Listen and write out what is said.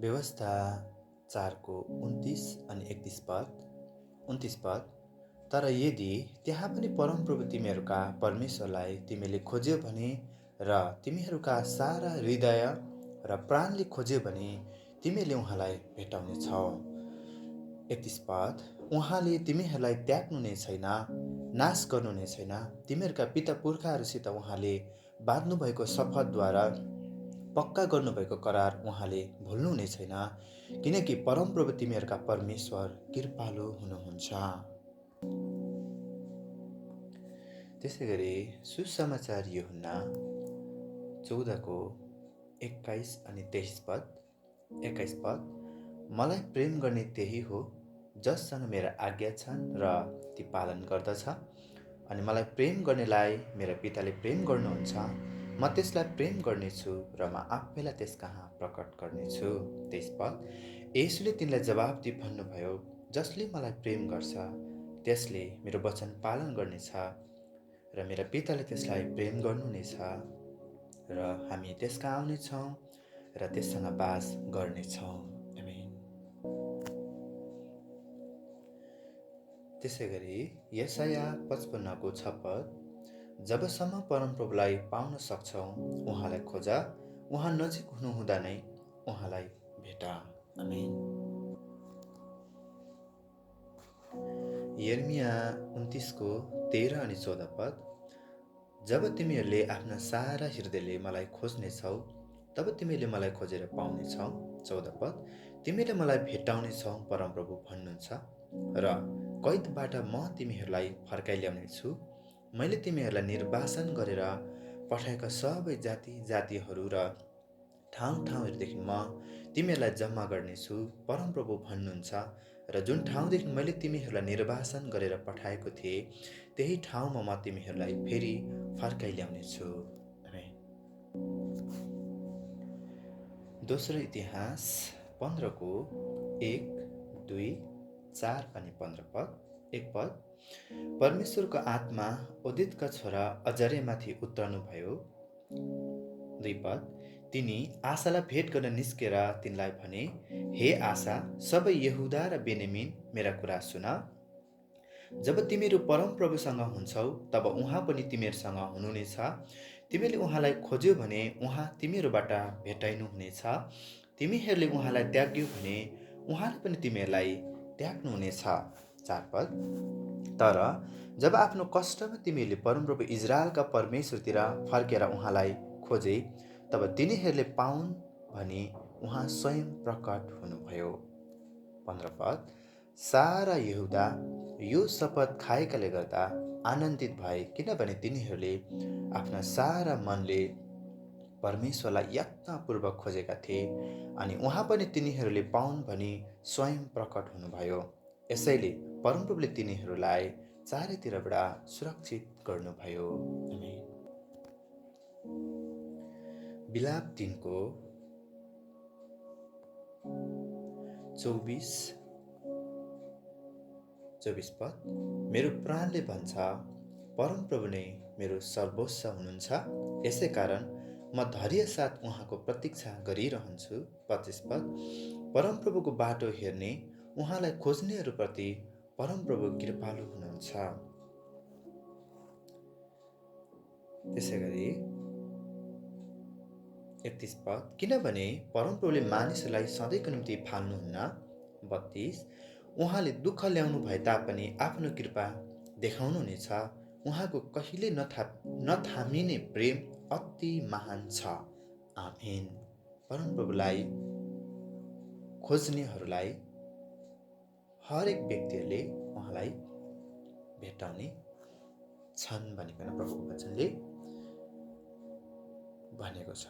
व्यवस्था 4 को 29 अनि 31 पद 29 पद। तर यदि त्यहाँ पनि परमप्रभु तिमीहरूका परमेश्वरलाई तिमीले खोज्यो भने र तिमीहरूका सारा हृदय र प्राणले खोज्यो भने तिमीले उहाँलाई भेटाउनेछौ। 31 पद। उहाँले तिमीहरूलाई त्याग्नु नै छैन, नाश गर्नु नै छैन। तिमीहरूका पिता पुर्खाहरूसित उहाँले बाँध्नुभएको शपथद्वारा पक्का गर्नुभएको करार उहाँले भुल्नु नै छैन, किनकि परमप्रभु तिमीहरूका परमेश्वर कृपालु हुनुहुन्छ। त्यसै गरी सुसमाचार यूहन्ना 14 को 21 अनि 23 पद 21 पद। मलाई प्रेम गर्ने त्यही हो जससँग मेरा आज्ञा छन् र ती पालन गर्दछ, अनि मलाई प्रेम गर्नेलाई मेरा पिताले प्रेम गर्नुहुन्छ। म त्यसलाई प्रेम गर्नेछु र म आफैलाई त्यस कहाँ प्रकट गर्नेछु। 23 पद। येशूले तिनलाई जवाफ दिई भन्नुभयो, जसले मलाई प्रेम गर्छ त्यसले मेरो वचन पालन गर्नेछ र मेरा पिताले त्यसलाई प्रेम गर्नुहुनेछ र हामी त्यसका आउनेछौँ र त्यससँग बास गर्नेछौँ। आमेन। त्यसै गरी यशाया 55 को 6 पद। जबसम्म परमप्रभुलाई पाउन सक्छौ उहाँलाई खोज, उहाँ नजिक हुनुहुँदा नै उहाँलाई भेट। आमेन। यर्मिया 29 को 13 अनि 14 पद। जब तिमीहरूले आफ्ना सारा हृदयले मलाई खोज्नेछौ तब तिमीले मलाई खोजेर पाउनेछौ। 14 पद। तिमीले मलाई भेटाउनेछौ परमप्रभु भन्नुहुन्छ र कैदबाट म तिमीहरूलाई फर्काइ ल्याउनेछु। मैले तिमीहरूलाई निर्वासन गरेर पठाएका सबै जाति जातिहरू र ठाउँहरूदेखि म तिमीहरूलाई जम्मा गर्नेछु परमप्रभु भन्नुहुन्छ, र जुन ठाउँदेखि मैले तिमीहरूलाई निर्वासन गरेर पठाएको थिएँ त्यही ठाउँमा म तिमीहरूलाई फेरि फर्काइ ल्याउनेछु। दोस्रो इतिहास 15 को 1, 2, 4 अनि 15 पद 1 पद। परमेश्वरको आत्मा ओदेदका छोरा अजर्यामाथि उत्रनु भयो। 2 पद। तिनी आशालाई भेट गर्न निस्केर तिनलाई भने, हे आशा, सबै यहुदा र बेन्यामिन, मेरा कुरा सुन। जब तिमीहरू परमप्रभुसँग हुन्छौ तब उहाँ पनि तिमीहरूसँग हुनुहुनेछ। तिमीले उहाँलाई खोज्यो भने उहाँ तिमीहरूबाट भेटाइनुहुनेछ। तिमीहरूले उहाँलाई त्याग्यौ भने उहाँले पनि तिमीहरूलाई त्याग्नुहुनेछ। 4 पद। तर जब आफ्नो कष्टमा तिमीहरूले परमप्रभु इजरायलका परमेश्वरतिर फर्केर उहाँलाई खोजे तब तिनीहरूले पाउन् भनी उहाँ स्वयं प्रकट हुनुभयो। 15 पद। सारा यहुदा यो शपथ खाएकाले गर्दा आनन्दित भए, किनभने तिनीहरूले आफ्ना सारा मनले परमेश्वरलाई यत्नपूर्वक खोजेका थिए, अनि उहाँ पनि तिनीहरूले पाउन् भनी स्वयं प्रकट हुनुभयो। यसैले परमप्रभुले तिनीहरूलाई चारैतिरबाट सुरक्षित गर्नुभयो। आमेन। बिलाप 3 को 24 पद। मेरो प्राणले भन्छ, परमप्रभु नै मेरो सर्वोच्च हुनुहुन्छ, यसै कारण म धैर्य साथ उहाँको प्रतीक्षा गरिरहन्छु। 25 पद। परमप्रभुको बाटो हेर्ने, उहाँलाई खोज्नेहरूप्रति परमप्रभु कृपालु हुनुहुन्छ। त्यसै गरी 31 पद। किनभने परमप्रभुले मानिसहरूलाई सधैँको निम्ति फाल्नुहुन्न। 32। उहाँले दुःख ल्याउनु भए तापनि आफ्नो कृपा देखाउनुहुनेछ। उहाँको कहिले नथामिने प्रेम अति महान छ। आमेन। परमप्रभुलाई खोज्नेहरूलाई हरेक व्यक्तिहरूले उहाँलाई भेटाउने छन् भनिकन प्रभुको वचनले भनेको छ।